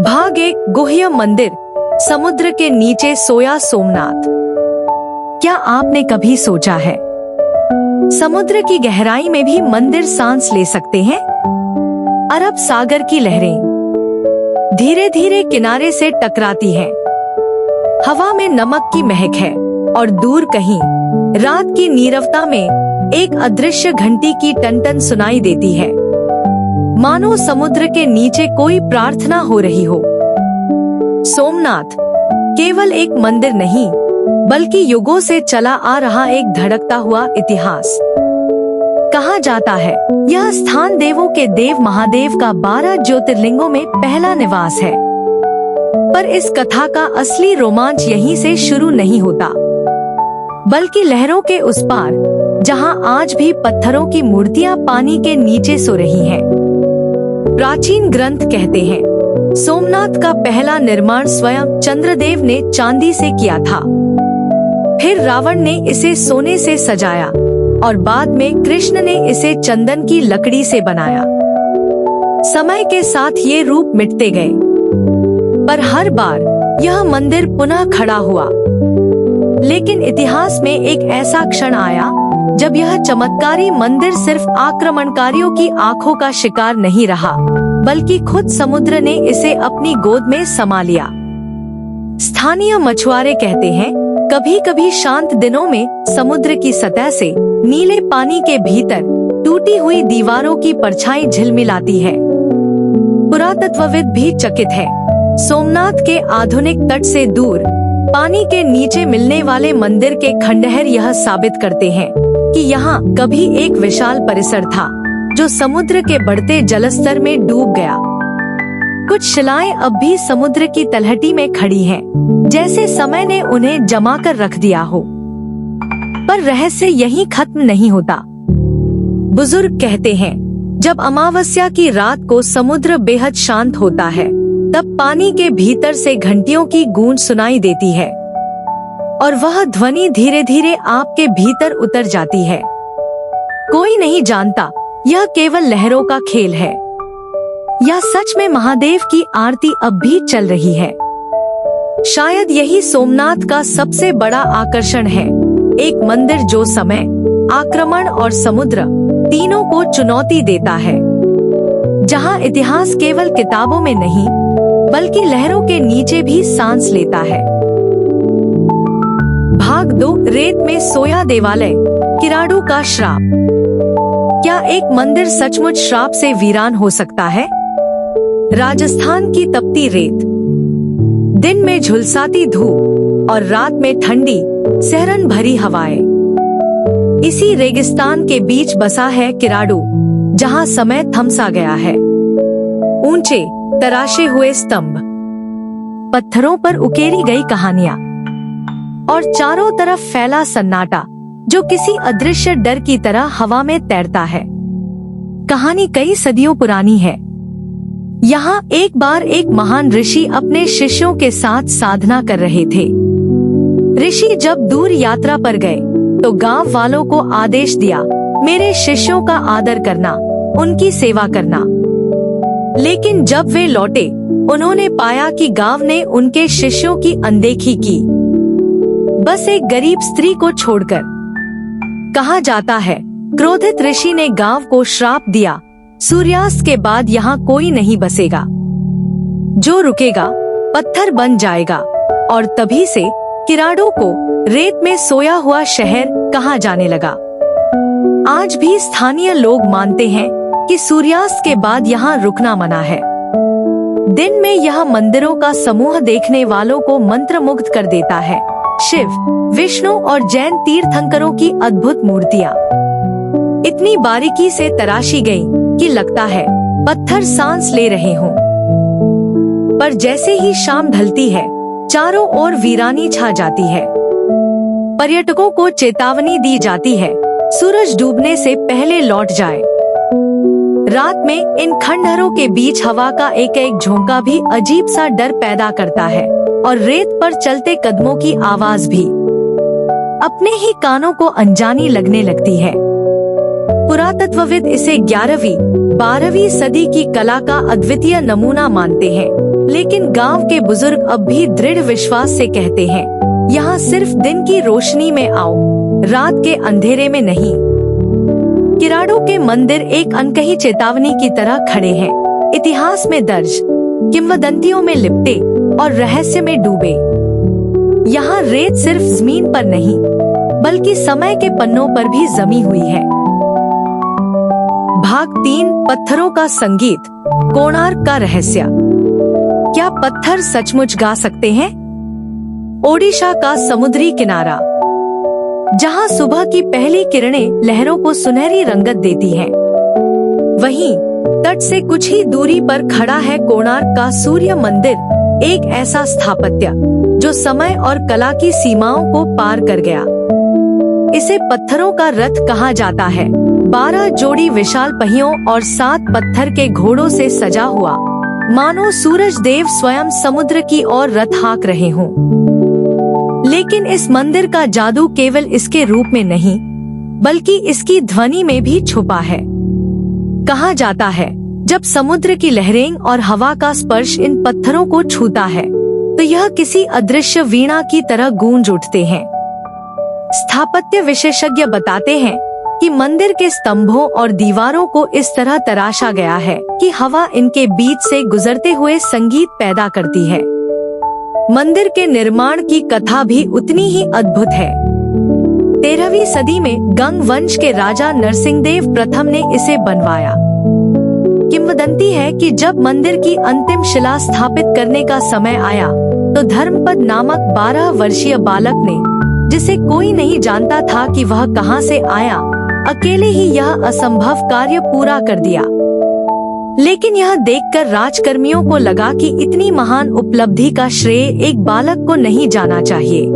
भाग 1 गुह्य मंदिर। समुद्र के नीचे सोया सोमनाथ। क्या आपने कभी सोचा है समुद्र की गहराई में भी मंदिर सांस ले सकते हैं? अरब सागर की लहरें धीरे धीरे किनारे से टकराती हैं। हवा में नमक की महक है और दूर कहीं रात की नीरवता में एक अदृश्य घंटी की टन-टन सुनाई देती है, मानो समुद्र के नीचे कोई प्रार्थना हो रही हो। सोमनाथ केवल एक मंदिर नहीं, बल्कि युगों से चला आ रहा एक धड़कता हुआ इतिहास। कहा जाता है यह स्थान देवों के देव महादेव का 12 ज्योतिर्लिंगों में पहला निवास है। पर इस कथा का असली रोमांच यहीं से शुरू नहीं होता, बल्कि लहरों के उस पार, जहां आज भी पत्थरों की मूर्तियां पानी के नीचे सो रही हैं। प्राचीन ग्रंथ कहते हैं सोमनाथ का पहला निर्माण स्वयं चंद्रदेव ने चांदी से किया था। फिर रावण ने इसे सोने से सजाया और बाद में कृष्ण ने इसे चंदन की लकड़ी से बनाया। समय के साथ ये रूप मिटते गए, पर हर बार यह मंदिर पुनः खड़ा हुआ। लेकिन इतिहास में एक ऐसा क्षण आया जब यह चमत्कारी मंदिर सिर्फ आक्रमणकारियों की आंखों का शिकार नहीं रहा, बल्कि खुद समुद्र ने इसे अपनी गोद में समा लिया। स्थानीय मछुआरे कहते हैं कभी कभी शांत दिनों में समुद्र की सतह से नीले पानी के भीतर टूटी हुई दीवारों की परछाई झिलमिलाती है। पुरातत्वविद भी चकित है। सोमनाथ के आधुनिक तट से दूर पानी के नीचे मिलने वाले मंदिर के खंडहर यह साबित करते हैं कि यहाँ कभी एक विशाल परिसर था जो समुद्र के बढ़ते जलस्तर में डूब गया। कुछ शिलाएं अब भी समुद्र की तलहटी में खड़ी हैं, जैसे समय ने उन्हें जमा कर रख दिया हो। पर रहस्य यहीं खत्म नहीं होता। बुजुर्ग कहते हैं जब अमावस्या की रात को समुद्र बेहद शांत होता है, तब पानी के भीतर से घंटियों की गूंज सुनाई देती है और वह ध्वनि धीरे धीरे आपके भीतर उतर जाती है। कोई नहीं जानता यह केवल लहरों का खेल है या सच में महादेव की आरती अब भी चल रही है। शायद यही सोमनाथ का सबसे बड़ा आकर्षण है, एक मंदिर जो समय, आक्रमण और समुद्र तीनों को चुनौती देता है, जहां इतिहास केवल किताबों में नहीं बल्कि लहरों के नीचे भी सांस लेता है। भाग 2 रेत में सोया देवालय, किराडू का श्राप। क्या एक मंदिर सचमुच श्राप से वीरान हो सकता है? राजस्थान की तपती रेत, दिन में झुलसाती धूप और रात में ठंडी सहरन भरी हवाएं। इसी रेगिस्तान के बीच बसा है किराडू, जहां समय थमसा गया है। ऊंचे तराशे हुए स्तंभ, पत्थरों पर उकेरी गई कहानियां और चारों तरफ फैला सन्नाटा जो किसी अदृश्य डर की तरह हवा में तैरता है। कहानी कई सदियों पुरानी है। यहाँ एक बार एक महान ऋषि अपने शिष्यों के साथ साधना कर रहे थे। ऋषि जब दूर यात्रा पर गए तो गांव वालों को आदेश दिया, मेरे शिष्यों का आदर करना, उनकी सेवा करना। लेकिन जब वे लौटे, उन्होंने पाया कि गांव ने उनके शिष्यों की अनदेखी की, बस एक गरीब स्त्री को छोड़कर। कहा जाता है क्रोधित ऋषि ने गांव को श्राप दिया, सूर्यास्त के बाद यहाँ कोई नहीं बसेगा, जो रुकेगा पत्थर बन जाएगा। और तभी से किराडू को रेत में सोया हुआ शहर कहा जाने लगा। आज भी स्थानीय लोग मानते हैं कि सूर्यास्त के बाद यहाँ रुकना मना है। दिन में यह मंदिरों का समूह देखने वालों को मंत्रमुग्ध कर देता है। शिव, विष्णु और जैन तीर्थंकरों की अद्भुत मूर्तियां इतनी बारीकी से तराशी गई कि लगता है पत्थर सांस ले रहे हों। पर जैसे ही शाम ढलती है, चारों ओर वीरानी छा जाती है। पर्यटकों को चेतावनी दी जाती है, सूरज डूबने से पहले लौट जाए। रात में इन खंडहरों के बीच हवा का एक एक झोंका भी अजीब सा डर पैदा करता है और रेत पर चलते कदमों की आवाज भी अपने ही कानों को अनजानी लगने लगती है। पुरातत्वविद इसे 11वीं 12वीं सदी की कला का अद्वितीय नमूना मानते हैं। लेकिन गांव के बुजुर्ग अब भी दृढ़ विश्वास से कहते हैं, यहाँ सिर्फ दिन की रोशनी में आओ, रात के अंधेरे में नहीं। किराड़ू के मंदिर एक अनकही चेतावनी की तरह खड़े हैं, इतिहास में दर्ज, किंवदंतियों में लिपटे और रहस्य में डूबे। यहाँ रेत सिर्फ जमीन पर नहीं, बल्कि समय के पन्नों पर भी जमी हुई है। भाग 3, पत्थरों का संगीत, कोणार्क का रहस्य। क्या पत्थर सचमुच गा सकते हैं? ओडिशा का समुद्री किनारा, जहां सुबह की पहली किरणें लहरों को सुनहरी रंगत देती हैं। वहीं तट से कुछ ही दूरी पर खड़ा है कोणार्क का सूर्य मंदिर, एक ऐसा स्थापत्य जो समय और कला की सीमाओं को पार कर गया। इसे पत्थरों का रथ कहा जाता है। 12 जोड़ी विशाल पहियों और 7 पत्थर के घोड़ों से सजा हुआ, मानो सूरज देव स्वयं समुद्र की ओर रथ हाँक रहे हों। लेकिन इस मंदिर का जादू केवल इसके रूप में नहीं, बल्कि इसकी ध्वनि में भी छुपा है। कहा जाता है, जब समुद्र की लहरें और हवा का स्पर्श इन पत्थरों को छूता है, तो यह किसी अदृश्य वीणा की तरह गूंज उठते हैं। स्थापत्य विशेषज्ञ बताते हैं कि मंदिर के स्तंभों और दीवारों को इस तरह तराशा गया है कि हवा इनके बीच से गुजरते हुए संगीत पैदा करती है। मंदिर के निर्माण की कथा भी उतनी ही अद्भुत है। 13वीं सदी में गंग वंश के राजा नरसिंहदेव प्रथम ने इसे बनवाया। किंवदंती है कि जब मंदिर की अंतिम शिला स्थापित करने का समय आया, तो धर्मपद नामक 12 वर्षीय बालक ने, जिसे कोई नहीं जानता था कि वह कहां से आया, अकेले ही यह असंभव कार्य पूरा कर दिया। लेकिन यह देखकर राजकर्मियों को लगा कि इतनी महान उपलब्धि का श्रेय एक बालक को नहीं जाना चाहिए।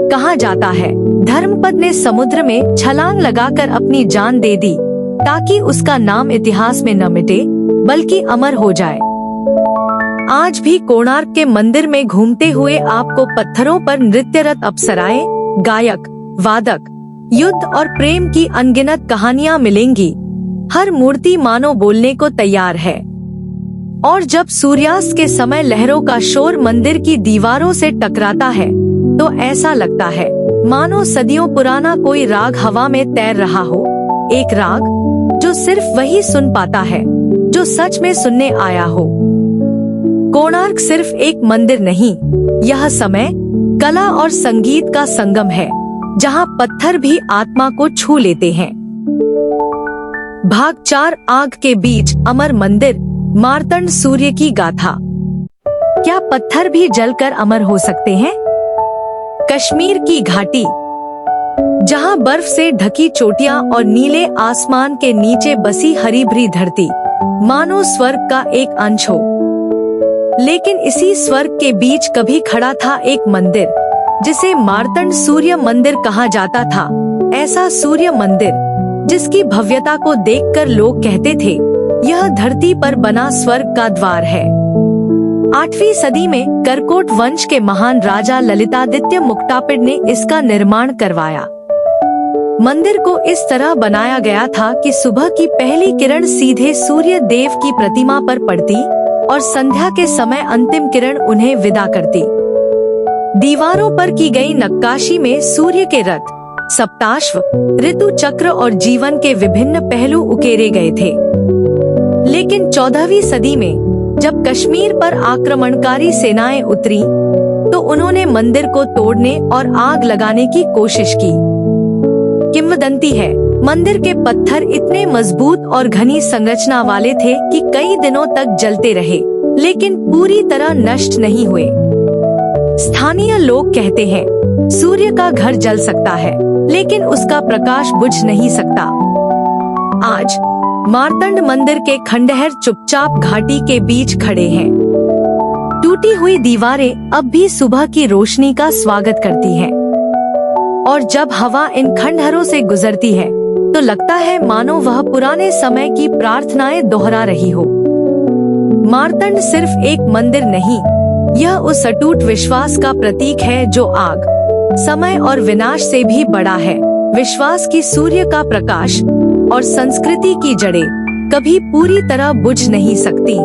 कहा जाता है, धर्मपद ने समुद्र में छलांग लगाकर अपनी जान दे दी, ताकि उसका नाम इतिहास में न मिटे, बल्कि अमर हो जाए। आज भी कोणार्क के मंदिर में घूमते हुए आपको पत्थरों पर नृत्यरत अप्सराएं, गायक, वादक, युद्ध और प्रेम की अनगिनत कहानियां मिलेंगी। हर मूर्ति मानो बोलने को तैयार है। और जब सूर्यास्त के समय लहरों का शोर मंदिर की दीवारों से टकराता है, तो ऐसा लगता है मानो सदियों पुराना कोई राग हवा में तैर रहा हो। एक राग जो सिर्फ वही सुन पाता है जो सच में सुनने आया हो। कोणार्क सिर्फ एक मंदिर नहीं, यह समय, कला और संगीत का संगम है, जहां पत्थर भी आत्मा को छू लेते हैं। भाग 4, आग के बीच अमर मंदिर, मार्तंड सूर्य की गाथा। क्या पत्थर भी जलकर अमर हो सकते हैं? कश्मीर की घाटी, जहां बर्फ से ढकी चोटियां और नीले आसमान के नीचे बसी हरी भरी धरती, मानो स्वर्ग का एक अंश हो। लेकिन इसी स्वर्ग के बीच कभी खड़ा था एक मंदिर, जिसे मार्तंड सूर्य मंदिर कहा जाता था। ऐसा सूर्य मंदिर जिसकी भव्यता को देखकर लोग कहते थे, यह धरती पर बना स्वर्ग का द्वार है। 8वीं सदी में करकोट वंश के महान राजा ललितादित्य मुक्तापिड़ ने इसका निर्माण करवाया। मंदिर को इस तरह बनाया गया था कि सुबह की पहली किरण सीधे सूर्य देव की प्रतिमा पर पड़ती और संध्या के समय अंतिम किरण उन्हें विदा करती। दीवारों पर की गई नक्काशी में सूर्य के रथ, सप्ताश्व, ऋतु चक्र और जीवन के विभिन्न पहलू उकेरे गए थे। लेकिन 14वीं सदी में जब कश्मीर पर आक्रमणकारी सेनाएं उतरी, तो उन्होंने मंदिर को तोड़ने और आग लगाने की कोशिश की। किंवदंती है, मंदिर के पत्थर इतने मजबूत और घनी संरचना वाले थे कि कई दिनों तक जलते रहे, लेकिन पूरी तरह नष्ट नहीं हुए। स्थानीय लोग कहते हैं, सूर्य का घर जल सकता है, लेकिन उसका प्रकाश बुझ नहीं सकता। आज मार्तंड मंदिर के खंडहर चुपचाप घाटी के बीच खड़े हैं। टूटी हुई दीवारें अब भी सुबह की रोशनी का स्वागत करती हैं। और जब हवा इन खंडहरों से गुजरती है, तो लगता है मानो वह पुराने समय की प्रार्थनाएं दोहरा रही हो। मार्तंड सिर्फ एक मंदिर नहीं, यह उस अटूट विश्वास का प्रतीक है जो आग, समय और विनाश से भी बड़ा है। विश्वास की सूर्य का प्रकाश और संस्कृति की जड़ें कभी पूरी तरह बुझ नहीं सकती।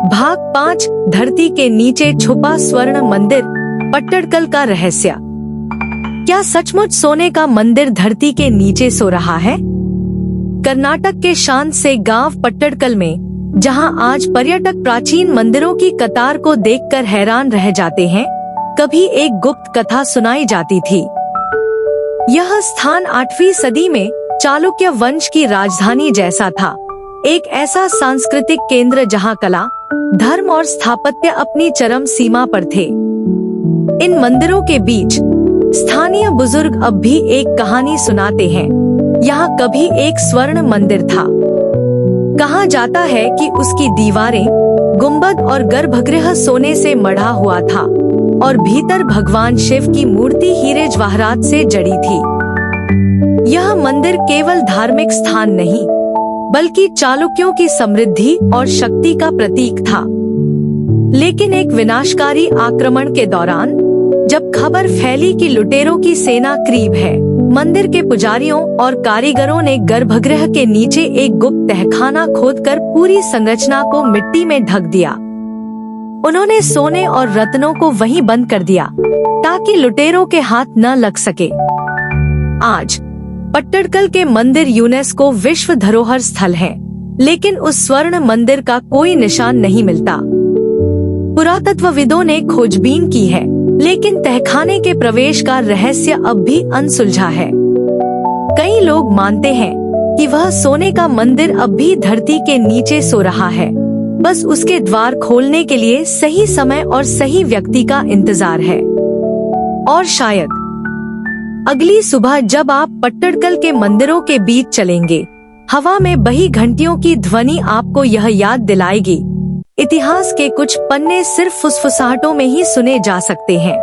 भाग 5 धरती के नीचे छुपा स्वर्ण मंदिर पट्टडकल का रहस्य। क्या सचमुच सोने का मंदिर धरती के नीचे सो रहा है? कर्नाटक के शांत से गांव पट्टडकल में, जहां आज पर्यटक प्राचीन मंदिरों की कतार को देखकर हैरान रह जाते हैं, कभी एक गुप्त कथा सुनाई जाती थी। यह स्थान 8वीं सदी में चालुक्य वंश की राजधानी जैसा था, एक ऐसा सांस्कृतिक केंद्र जहां कला, धर्म और स्थापत्य अपनी चरम सीमा पर थे। इन मंदिरों के बीच स्थानीय बुजुर्ग अब भी एक कहानी सुनाते हैं। यहाँ कभी एक स्वर्ण मंदिर था। कहा जाता है कि उसकी दीवारें, गुंबद और गर्भगृह सोने से मढ़ा हुआ था और भीतर भगवान शिव की मूर्ति हीरे जवाहरात से जड़ी थी। यह मंदिर केवल धार्मिक स्थान नहीं, बल्कि चालुक्यों की समृद्धि और शक्ति का प्रतीक था। लेकिन एक विनाशकारी आक्रमण के दौरान, जब खबर फैली कि लुटेरों की सेना करीब है, मंदिर के पुजारियों और कारीगरों ने गर्भगृह के नीचे एक गुप्त तहखाना खोदकर पूरी संरचना को मिट्टी में ढक दिया। उन्होंने सोने और रत्नों को वहीं बंद कर दिया ताकि लुटेरों के हाथ न लग सके। आज पट्टडकल के मंदिर यूनेस्को विश्व धरोहर स्थल है, लेकिन उस स्वर्ण मंदिर का कोई निशान नहीं मिलता। पुरातत्वविदों ने खोजबीन की है, लेकिन तहखाने के प्रवेश का रहस्य अब भी अनसुलझा है। कई लोग मानते हैं कि वह सोने का मंदिर अब भी धरती के नीचे सो रहा है, बस उसके द्वार खोलने के लिए सही समय और सही व्यक्ति का इंतजार है। और शायद अगली सुबह जब आप पट्टडकल के मंदिरों के बीच चलेंगे, हवा में बही घंटियों की ध्वनि आपको यह याद दिलाएगी, इतिहास के कुछ पन्ने सिर्फ फुसफुसाहटों में ही सुने जा सकते हैं।